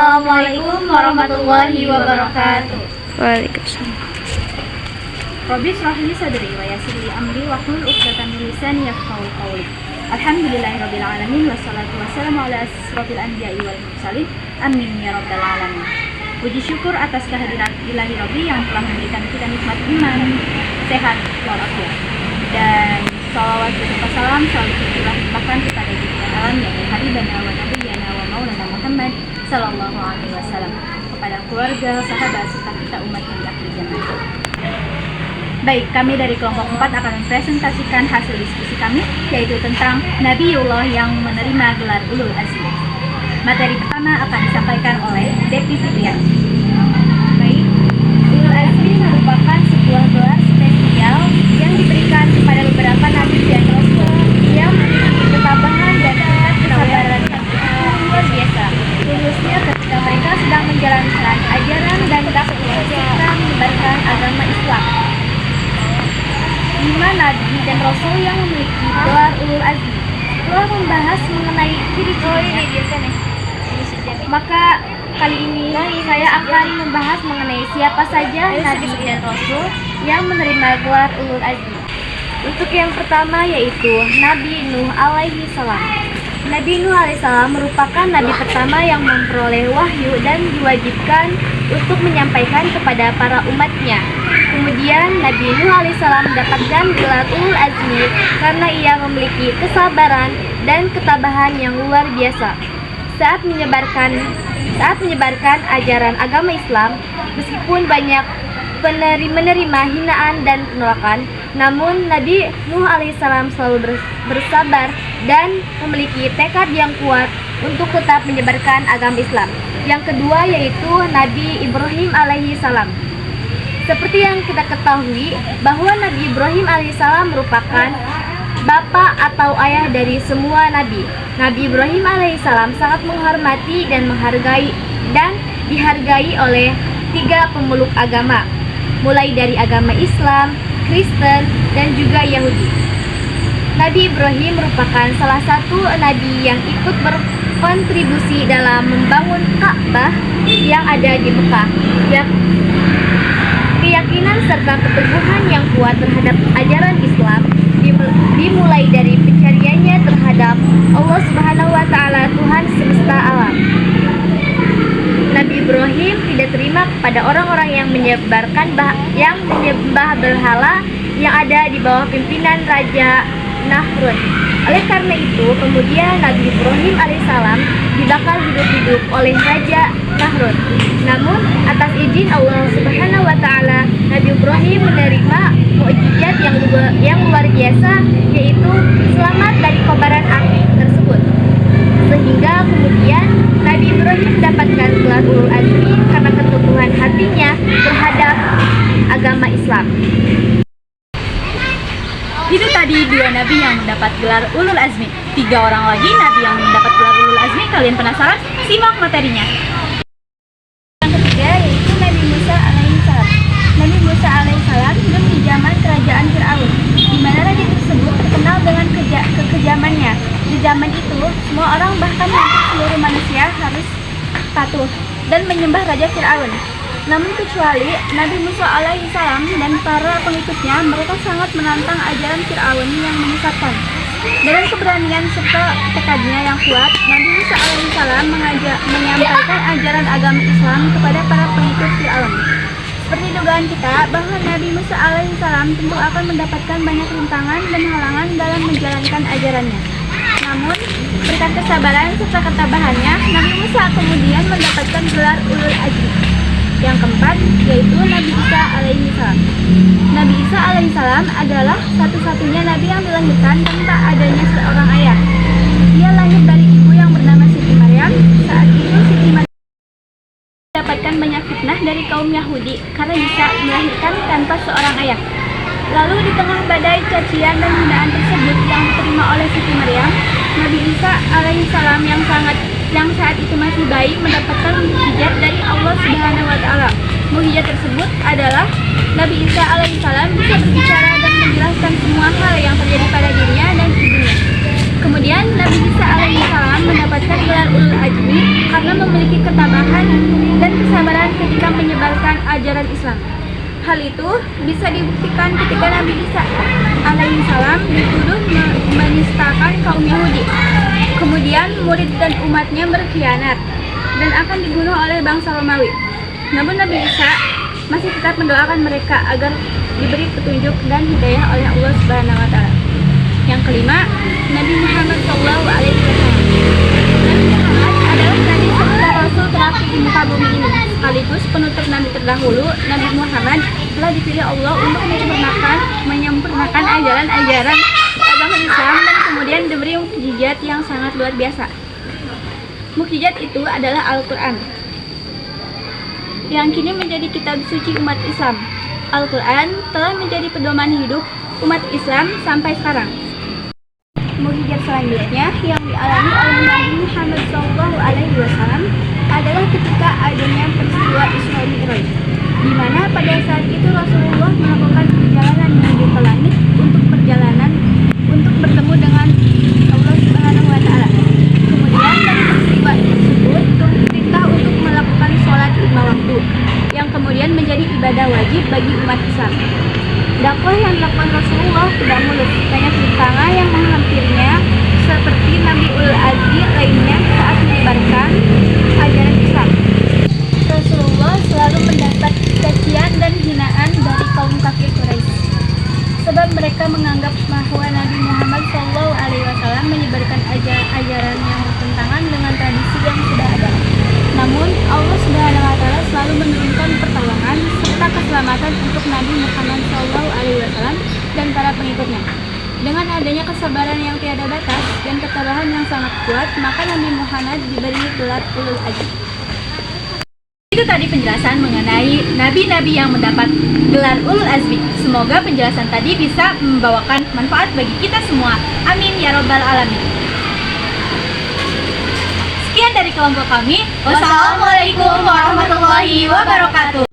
Assalamualaikum warahmatullahi wabarakatuh. Waalaikumsalam. Rabbi shrah li sadri wa yassir li amri wahlul 'uqdatam min lisani yafqahu qawli. Alhamdulillahirabbil alamin wassalatu wassalamu ala asrofil anbiya'i wal mursalin. Amin ya rabbal alamin. Puji syukur atas kehadiran Ilahi Rabbi yang telah memberikan kita nikmat iman, sehat, walafiat. Dan salawat beserta salam selalu kita limpahkan kepada junjungan alam yakni Habibana wa Nabiyyana wa Maulana Muhammad sallallahu alaihi wasallam, kepada keluarga, sahabat, serta kita umat yang di akhir zaman. Baik, kami dari kelompok 4 akan mempresentasikan hasil diskusi kami, yaitu tentang Nabiullah yang menerima gelar Ulul Azmi. Materi pertama akan disampaikan oleh Depi Fitrian. Baik, Ulul Azmi merupakan sebuah gelar spesial yang diberikan kepada beberapa nabi dan rasul yang memiliki ketabahan dan tingkat kesabaran yang luar biasa, khususnya ketika mereka sedang menjalankan ajaran dan dakwah serta menyebarkan agama Islam. 5 nabi dan rasul yang memiliki gelar Ulul Azmi. Setelah membahas mengenai ciri-cirinya, maka kali ini saya akan membahas mengenai siapa saja nabi dan rasul yang menerima gelar Ulul Azmi. Untuk yang pertama yaitu Nabi Nuh alaihi salam. Nabi Nuh alaihi salam merupakan nabi pertama yang memperoleh wahyu dan diwajibkan untuk menyampaikan kepada para umatnya. Kemudian Nabi Nuh alaihissalam mendapatkan gelar Ulul Azmi karena ia memiliki kesabaran dan ketabahan yang luar biasa saat menyebarkan ajaran agama Islam. Meskipun banyak menerima hinaan dan penolakan, namun Nabi Nuh alaihissalam selalu bersabar dan memiliki tekad yang kuat untuk tetap menyebarkan agama Islam. Yang kedua yaitu Nabi Ibrahim alaihissalam. Seperti yang kita ketahui bahwa Nabi Ibrahim alaihissalam merupakan bapak atau ayah dari semua nabi. Nabi Ibrahim alaihissalam sangat menghormati dan dihargai oleh 3 pemeluk agama, mulai dari agama Islam, Kristen, dan juga Yahudi. Nabi Ibrahim merupakan salah satu nabi yang ikut berkontribusi dalam membangun Ka'bah yang ada di Mekah. Keyakinan serta keteguhan yang kuat terhadap ajaran Islam dimulai dari pencariannya terhadap Allah Subhanahu wa Ta'ala, Tuhan semesta alam. Nabi Ibrahim tidak terima kepada orang-orang yang menyembah berhala yang ada di bawah pimpinan Raja Namrud. Oleh karena itu, kemudian Nabi Ibrahim alaihissalam dibakar hidup-hidup oleh Raja Namrud. Namun, atas izin Allah Subhanahu wa Ta'ala, Nabi Ibrahim menerima mukjizat yang luar biasa, yaitu selamat dari kobaran api tersebut. Sehingga kemudian Nabi Ibrahim mendapatkan gelar Ulul Azmi karena keteguhan hatinya terhadap agama Islam. Itu tadi 2 nabi yang mendapat gelar Ulul Azmi. 3 orang lagi nabi yang mendapat gelar Ulul Azmi. Kalian penasaran? Simak materinya. Yang ketiga yaitu Nabi Musa alaihissalam. Nabi Musa alaihissalam hidup di zaman kerajaan Fir'aun, di mana raja tersebut terkenal dengan kekejamannya. Di zaman itu, semua orang bahkan seluruh manusia harus patuh dan menyembah raja Fir'aun. Namun kecuali Nabi Musa alaihissalam dan para pengikutnya, mereka sangat menantang ajaran Fir'aun yang menyesatkan. Dengan keberanian serta tekadnya yang kuat, Nabi Musa alaihissalam menyampaikan ajaran agama Islam kepada para pengikut Fir'aun. Seperti dugaan kita bahwa Nabi Musa alaihissalam tentu akan mendapatkan banyak rintangan dan halangan dalam menjalankan ajarannya. Namun, berkat kesabaran serta ketabahannya, Nabi Musa kemudian mendapatkan gelar Ulul Azmi. Yang keempat yaitu Nabi Isa alaihissalam. Nabi Isa alaihissalam adalah satu-satunya nabi yang dilahirkan tanpa adanya seorang ayah. Dia lahir dari ibu yang bernama Siti Maryam. Saat itu Siti Maryam mendapatkan banyak fitnah dari kaum Yahudi karena Isa melahirkan tanpa seorang ayah. Lalu di tengah badai cacian dan hinaan tersebut yang diterima oleh Siti Maryam, Nabi Isa alaihissalam yang saat itu masih bayi mendapatkan mukjizat dari Allah Subhanahu wa Ta'ala. Mukjizat tersebut adalah Nabi Isa alaihissalam bisa berbicara dan menjelaskan semua hal yang terjadi pada dirinya dan ibunya. Kemudian Nabi Isa alaihissalam mendapatkan gelar ulul azmi karena memiliki ketabahan dan kesabaran ketika menyebarkan ajaran Islam. Hal itu bisa dibuktikan ketika Nabi Isa alaihissalam dituduh menistakan kaum Yahudi. Kemudian murid dan umatnya berkhianat dan akan dibunuh oleh bangsa Romawi. Namun Nabi Isa masih tetap mendoakan mereka agar diberi petunjuk dan hidayah oleh Allah Subhanahu wa taala. Yang kelima, Nabi Muhammad SAW. Nabi Muhammad adalah nabi serta rasul terakhir di muka bumi ini. Sekaligus penutup nabi terdahulu, Nabi Muhammad telah dipilih Allah untuk menyempurnakan ajaran-ajaran agama Islam dan kemudian diberi mukjizat yang sangat luar biasa. Mukjizat itu adalah Al-Quran, yang kini menjadi kitab suci umat Islam. Al-Quran telah menjadi pedoman hidup umat Islam sampai sekarang. Mukjizat selanjutnya yang dialami oleh Nabi Muhammad SAW adalah ketika adanya peristiwa Isra Mi'raj, di mana pada saat itu Rasulullah melakukan perjalanan menuju ke langit untuk bertemu dengan Allah Subhanahu wa taala. Kemudian dari peristiwa tersebut turun perintah untuk melakukan sholat 5 waktu, yang kemudian menjadi ibadah wajib bagi umat Islam. Dakwah yang dilakukan Rasulullah tidak mulus, banyak rintangan yang menghampirinya seperti Nabi Ulul Azmi lainnya saat menyebarkan ajaran Islam. Rasulullah selalu mendapat cacian dan hinaan dari kaum kafir Quraisy, sebab mereka menganggap bahwa Nabi Muhammad SAW menyebarkan ajaran yang bertentangan dengan tradisi yang sudah ada. Namun Allah Subhanahu wa taala selalu menurunkan pertolongan serta keselamatan untuk Nabi Muhammad SAW dan para pengikutnya. Dengan adanya kesabaran yang tiada batas dan ketabahan yang sangat kuat, maka Nabi Muhammad diberi gelar ulul azmi. Itu tadi penjelasan mengenai nabi-nabi yang mendapat gelar ulul azmi. Semoga penjelasan tadi bisa membawakan manfaat bagi kita semua. Amin ya robbal alamin. Sekian dari kelompok kami. Wassalamualaikum warahmatullahi wabarakatuh.